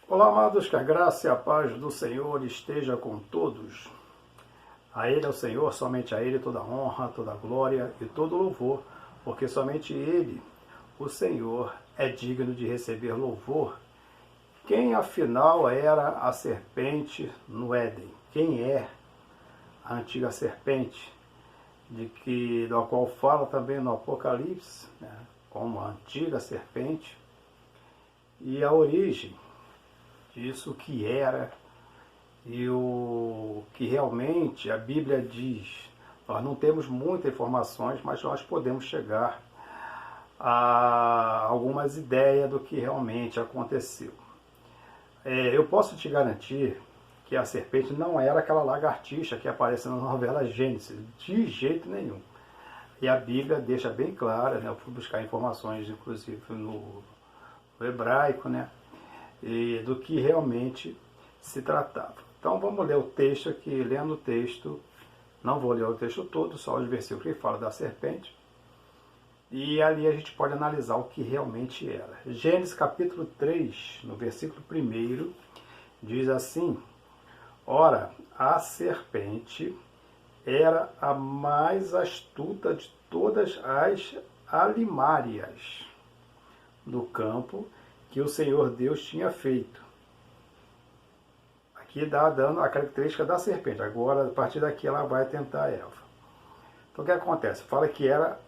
Olá, amados, que a graça e a paz do Senhor esteja com todos. A Ele é o Senhor, somente a Ele toda honra, toda glória e todo louvor, porque somente Ele, o Senhor, é digno de receber louvor. Quem afinal era a serpente no Éden? Quem é a antiga serpente, da qual fala também no Apocalipse, né, como a antiga serpente, e a origem disso que era e o que realmente a Bíblia diz. Nós não temos muitas informações, mas nós podemos chegar a algumas ideias do que realmente aconteceu. Eu posso te garantir que a serpente não era aquela lagartixa que aparece na novela Gênesis, de jeito nenhum. E a Bíblia deixa bem clara, né? Eu fui buscar informações, inclusive no hebraico, né? E do que realmente se tratava. Então vamos ler o texto aqui, lendo o texto, não vou ler o texto todo, só os versículos que falam da serpente, e ali a gente pode analisar o que realmente era. Gênesis capítulo 3, no versículo 1, diz assim: Ora, a serpente era a mais astuta de todas as alimárias do campo que o Senhor Deus tinha feito. Aqui dá dando a característica da serpente. Agora, a partir daqui, ela vai tentar Eva. Então, o que acontece? Fala que era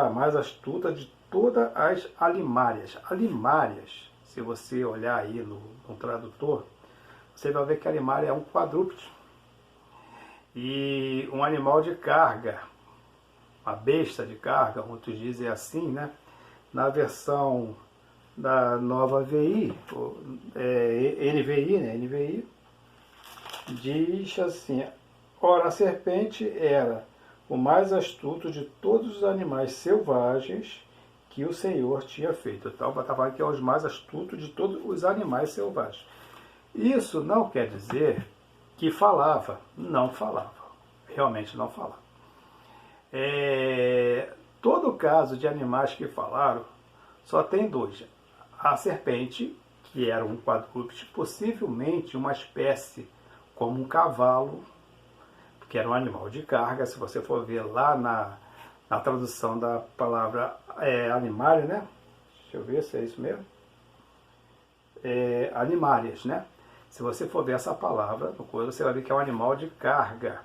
a mais astuta de todas as alimárias. Alimárias, se você olhar aí no tradutor, você vai ver que alimária é um quadrúpede. E um animal de carga, uma besta de carga, muitos dizem assim, né? Na versão da nova VI, NVI, né? NVI, diz assim: Ora, a serpente era o mais astuto de todos os animais selvagens que o Senhor tinha feito. Então, está falando que é os mais astutos de todos os animais selvagens. Isso não quer dizer que falava, não falava, realmente não falava. Todo caso de animais que falaram, só tem dois. A serpente, que era um quadrúpede, possivelmente uma espécie como um cavalo, que era um animal de carga. Se você for ver lá na tradução da palavra animário, né? Deixa eu ver se é isso mesmo. Animárias, né? Se você for ver essa palavra, você vai ver que é um animal de carga.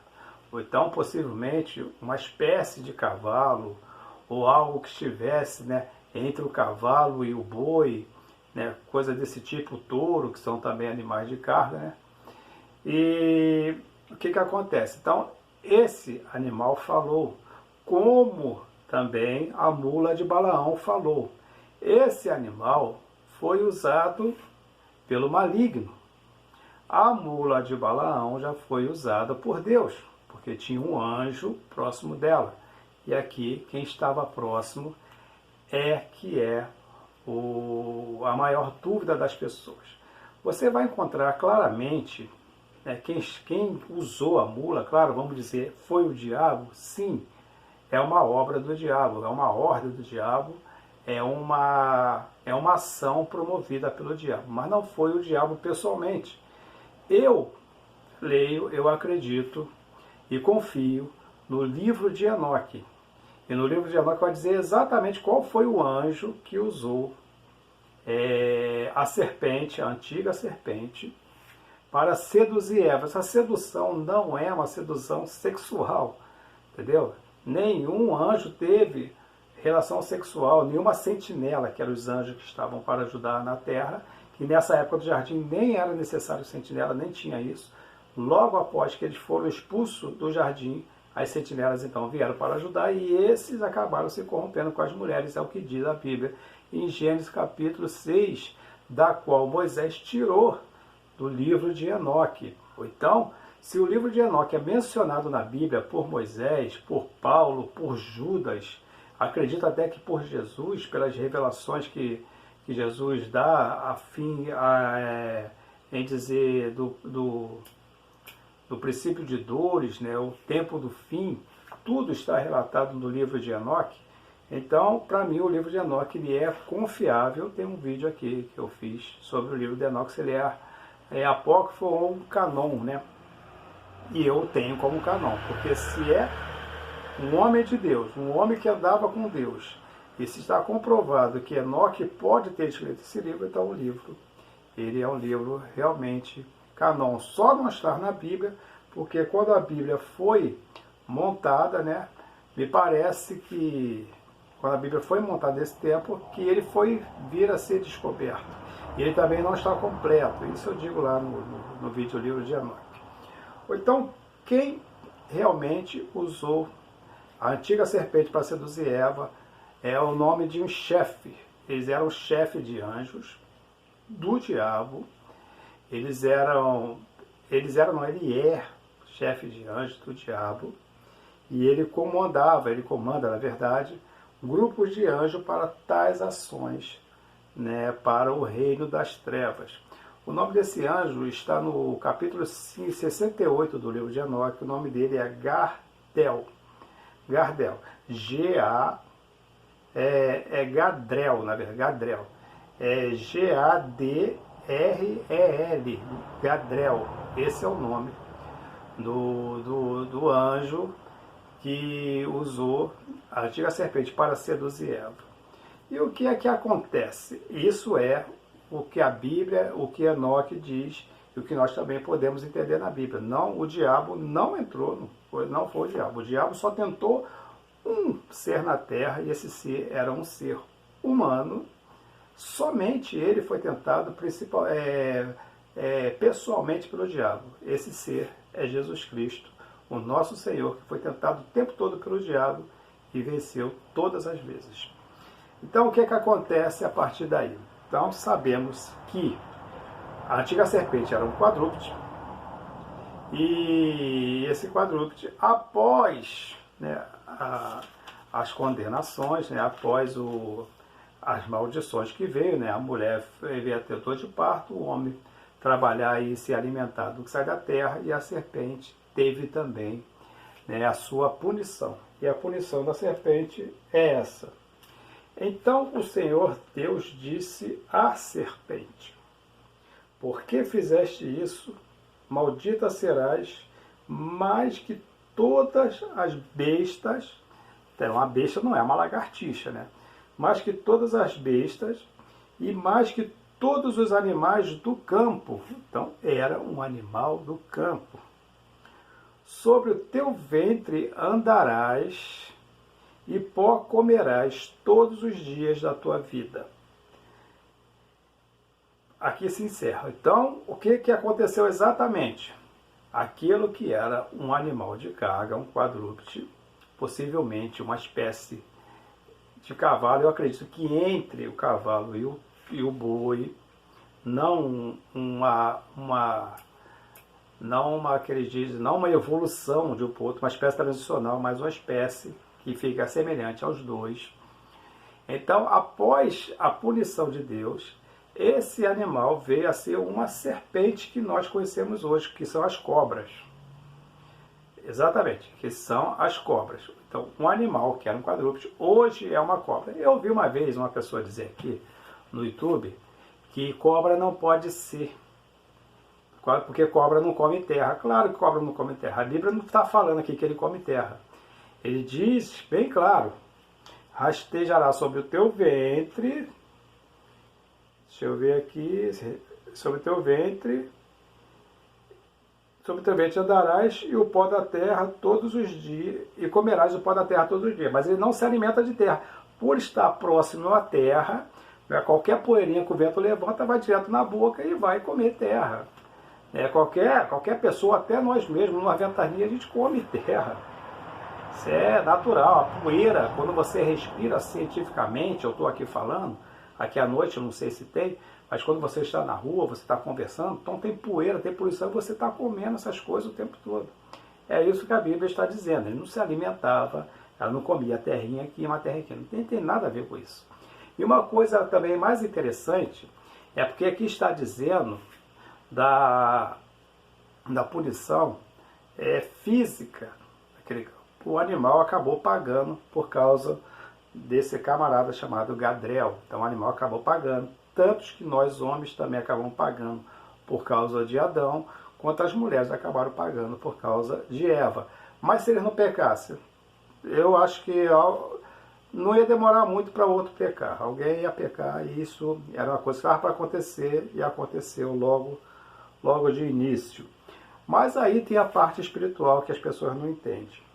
Ou então, possivelmente, uma espécie de cavalo, ou algo que estivesse, né, entre o cavalo e o boi, né, coisa desse tipo, o touro, que são também animais de carga, né? E o que acontece? Então, esse animal falou, como também a mula de Balaão falou. Esse animal foi usado pelo maligno. A mula de Balaão já foi usada por Deus, porque tinha um anjo próximo dela. E aqui, quem estava próximo é a maior dúvida das pessoas. Você vai encontrar claramente, né, quem usou a mula, claro, vamos dizer, foi o diabo? Sim, é uma obra do diabo, é uma ordem do diabo, é uma ação promovida pelo diabo, mas não foi o diabo pessoalmente. Eu leio, eu acredito e confio no livro de Enoque. E no livro de Enoque vai dizer exatamente qual foi o anjo que usou a serpente, a antiga serpente, para seduzir Eva. Essa sedução não é uma sedução sexual, entendeu? Nenhum anjo teve relação sexual, nenhuma sentinela, que eram os anjos que estavam para ajudar na terra, que nessa época do jardim nem era necessário sentinela, nem tinha isso. Logo após que eles foram expulsos do jardim, as sentinelas então vieram para ajudar e esses acabaram se corrompendo com as mulheres, é o que diz a Bíblia em Gênesis capítulo 6, da qual Moisés tirou do livro de Enoque. Então, se o livro de Enoque é mencionado na Bíblia por Moisés, por Paulo, por Judas, acredito até que por Jesus, pelas revelações que Jesus dá em dizer do princípio de dores, né, o tempo do fim, tudo está relatado no livro de Enoque. Então, para mim, o livro de Enoque ele é confiável. Tem um vídeo aqui que eu fiz sobre o livro de Enoque, se ele é apócrifo ou canon, né? E eu tenho como canon, porque se é um homem de Deus, um homem que andava com Deus, e se está comprovado que Enoque pode ter escrito esse livro, então o livro, ele é um livro realmente canon. Só não está na Bíblia, porque quando a Bíblia foi montada, né, me parece que quando a Bíblia foi montada nesse tempo, que ele foi vir a ser descoberto. E ele também não está completo. Isso eu digo lá no vídeo livro de Enoque. Então, quem realmente usou a antiga serpente para seduzir Eva é o nome de um chefe. Eles eram chefe de anjos do diabo. Ele é chefe de anjos do diabo. E ele comanda, na verdade, grupos de anjos para tais ações, né, para o reino das trevas. O nome desse anjo está no capítulo 68 do livro de Enoque. O nome dele é Gardel. Gardel. Gadrel, na verdade. Gadrel. É Gadrel. Gadrel. Esse é o nome do anjo que usou a antiga serpente para seduzir Eva. E o que é que acontece? Isso é o que a Bíblia, o que Enoque diz, e o que nós também podemos entender na Bíblia. Não, o diabo não entrou, não foi o diabo. O diabo só tentou um ser na terra, e esse ser era um ser humano. Somente ele foi tentado pessoalmente pelo diabo. Esse ser é Jesus Cristo, o nosso Senhor, que foi tentado o tempo todo pelo diabo e venceu todas as vezes. Então, o que é que acontece a partir daí? Então, sabemos que a antiga serpente era um quadrúpede, e esse quadrúpede, após, né, as condenações, né, após as maldições que veio, né, a mulher veio a ter dor de parto, o homem trabalhar e se alimentar do que sai da terra, e a serpente teve também, né, a sua punição. E a punição da serpente é essa. Então o Senhor Deus disse à serpente: por que fizeste isso? Maldita serás mais que todas as bestas. Então, a besta não é uma lagartixa, né? Mais que todas as bestas e mais que todos os animais do campo. Então, era um animal do campo. Sobre o teu ventre andarás e pó comerás todos os dias da tua vida. Aqui se encerra. Então, o que aconteceu exatamente? Aquilo que era um animal de carga, um quadrúpede, possivelmente uma espécie de cavalo. Eu acredito que entre o cavalo e o boi, não uma evolução de um para o outro, uma espécie transicional, mas uma espécie que fica semelhante aos dois. Então, após a punição de Deus, esse animal veio a ser uma serpente que nós conhecemos hoje, que são as cobras. Exatamente, que são as cobras. Então, um animal que era um quadrúpede, hoje é uma cobra. Eu vi uma vez uma pessoa dizer aqui no YouTube que cobra não pode ser, porque cobra não come terra. Claro que cobra não come terra. A Bíblia não está falando aqui que ele come terra. Ele diz bem claro: rastejará sobre o teu ventre. Deixa eu ver aqui. Sobre o teu ventre andarás e o pó da terra todos os dias, e comerás o pó da terra todos os dias. Mas ele não se alimenta de terra. Por estar próximo à terra, qualquer poeirinha que o vento levanta vai direto na boca e vai comer terra. Qualquer pessoa, até nós mesmos, numa ventania, a gente come terra. Isso é natural. A poeira, quando você respira cientificamente, eu estou aqui falando, aqui à noite, eu não sei se tem, mas quando você está na rua, você está conversando, então tem poeira, tem poluição, e você está comendo essas coisas o tempo todo. É isso que a Bíblia está dizendo. Ele não se alimentava, ela não comia terrinha aqui e uma terrinha aqui. Não tem nada a ver com isso. E uma coisa também mais interessante, é porque aqui está dizendo da punição física. O animal acabou pagando por causa desse camarada chamado Gadriel. Então o animal acabou pagando. Tantos que nós homens também acabamos pagando por causa de Adão, quanto as mulheres acabaram pagando por causa de Eva. Mas se eles não pecassem, eu acho que não ia demorar muito para outro pecar. Alguém ia pecar e isso era uma coisa que estava para acontecer e aconteceu logo de início. Mas aí tem a parte espiritual que as pessoas não entendem.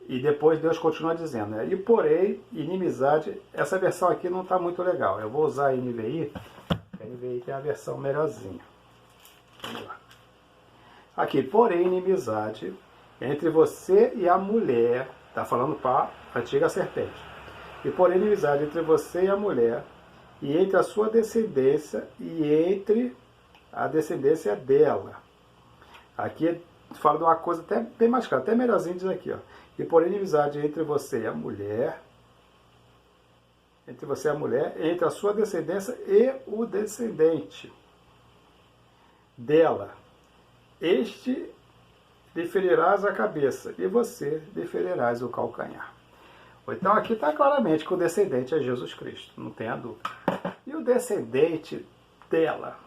E depois Deus continua dizendo, né? E porém, inimizade, essa versão aqui não está muito legal. Eu vou usar a NVI, a NVI tem a versão melhorzinha. Vamos lá. Aqui, porém, inimizade entre você e a mulher, está falando para a antiga serpente. E porém, inimizade entre você e a mulher, e entre a sua descendência e entre a descendência dela. Aqui fala de uma coisa até bem mais clara, até melhorzinho diz aqui, ó. E por inimizade entre você e a mulher, entre a sua descendência e o descendente dela. Este lhe ferirás a cabeça, e você lhe ferirás o calcanhar. Então aqui está claramente que o descendente é Jesus Cristo, não tenha dúvida. E o descendente dela,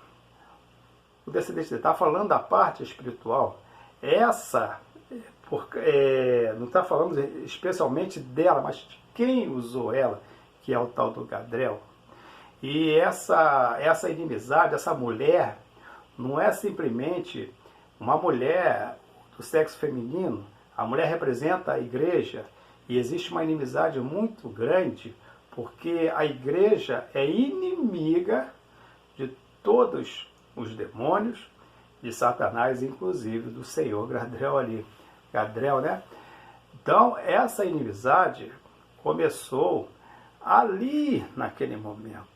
está falando da parte espiritual, essa... não está falando especialmente dela, mas de quem usou ela, que é o tal do Gadriel. E essa inimizade, essa mulher, não é simplesmente uma mulher do sexo feminino. A mulher representa a igreja e existe uma inimizade muito grande, porque a igreja é inimiga de todos os demônios, de Satanás, inclusive do Senhor Gadriel ali. Gadriel, né? Então, essa inimizade começou ali, naquele momento.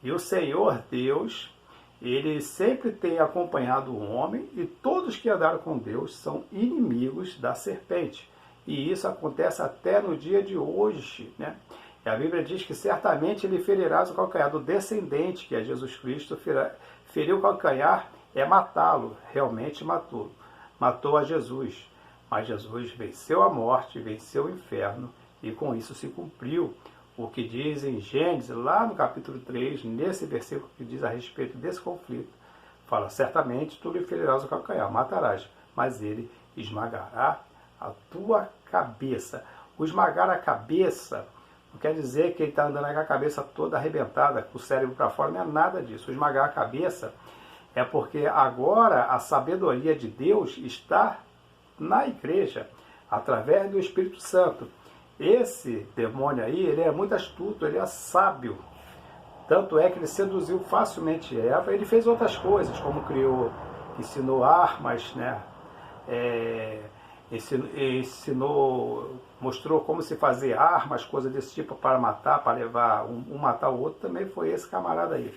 E o Senhor Deus, ele sempre tem acompanhado o homem, e todos que andaram com Deus são inimigos da serpente. E isso acontece até no dia de hoje, né? E a Bíblia diz que certamente ele ferirá o calcanhar do descendente, que é Jesus Cristo. Ferir o calcanhar é matá-lo, realmente matou. Matou a Jesus. Mas Jesus venceu a morte, venceu o inferno, e com isso se cumpriu o que diz em Gênesis, lá no capítulo 3, nesse versículo que diz a respeito desse conflito. Fala, certamente tu lhe ferirás o calcanhar, matarás, mas ele esmagará a tua cabeça. O esmagar a cabeça não quer dizer que ele está andando com a cabeça toda arrebentada, com o cérebro para fora, não é nada disso. O esmagar a cabeça é porque agora a sabedoria de Deus está na igreja, através do Espírito Santo. Esse demônio aí, ele é muito astuto, ele é sábio. Tanto é que ele seduziu facilmente Eva. Ele fez outras coisas, como ensinou armas, né? Mostrou como se fazer armas, coisas desse tipo para matar, para levar um matar o outro. Também foi esse camarada aí.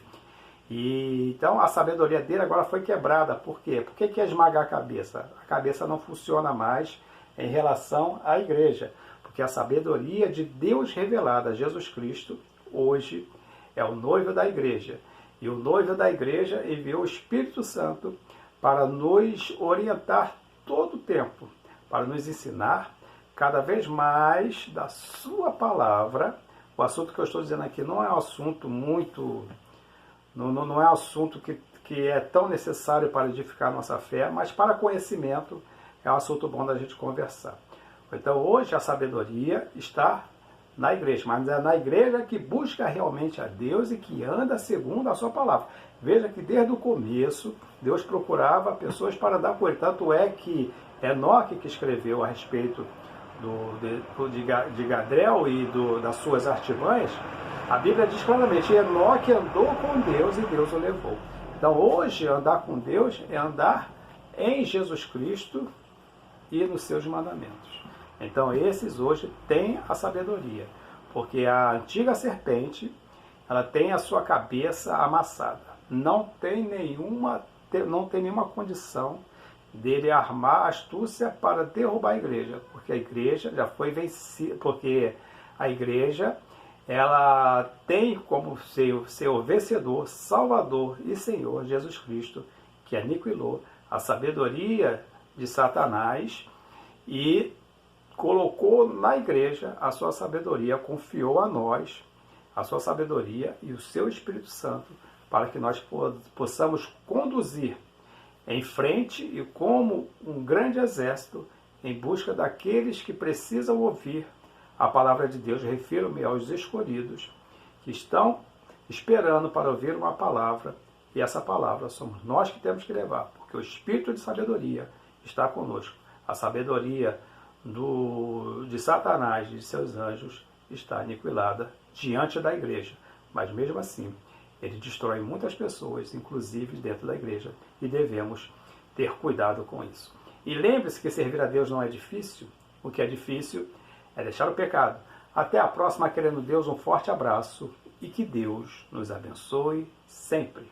E então a sabedoria dele agora foi quebrada. Por quê? Por que quer esmagar a cabeça? A cabeça não funciona mais em relação à igreja. Porque a sabedoria de Deus revelada, Jesus Cristo, hoje é o noivo da igreja. E o noivo da igreja enviou o Espírito Santo para nos orientar todo o tempo, para nos ensinar cada vez mais da sua palavra. O assunto que eu estou dizendo aqui não é um assunto muito... Não é um assunto que é tão necessário para edificar a nossa fé, mas para conhecimento é um assunto bom da gente conversar. Então hoje a sabedoria está na igreja, mas é na igreja que busca realmente a Deus e que anda segundo a sua palavra. Veja que desde o começo Deus procurava pessoas para andar com ele. Tanto é que Enoque, que escreveu a respeito de Gadriel e das suas artimanhas, a Bíblia diz claramente, Enoque andou com Deus e Deus o levou. Então hoje andar com Deus é andar em Jesus Cristo e nos seus mandamentos. Então esses hoje têm a sabedoria, porque a antiga serpente, ela tem a sua cabeça amassada. Não tem nenhuma condição dele armar astúcia para derrubar a igreja, porque a igreja já foi vencida, porque a igreja ela tem como seu vencedor, Salvador e Senhor Jesus Cristo, que aniquilou a sabedoria de Satanás e colocou na igreja a sua sabedoria, confiou a nós a sua sabedoria e o seu Espírito Santo para que nós possamos conduzir em frente e como um grande exército em busca daqueles que precisam ouvir a palavra de Deus. Refiro-me aos escolhidos que estão esperando para ouvir uma palavra, e essa palavra somos nós que temos que levar, porque o Espírito de sabedoria está conosco. A sabedoria de Satanás e de seus anjos está aniquilada diante da igreja, mas mesmo assim ele destrói muitas pessoas, inclusive dentro da igreja, e devemos ter cuidado com isso. E lembre-se que servir a Deus não é difícil, o que é difícil é deixar o pecado. Até a próxima, querendo Deus, um forte abraço e que Deus nos abençoe sempre.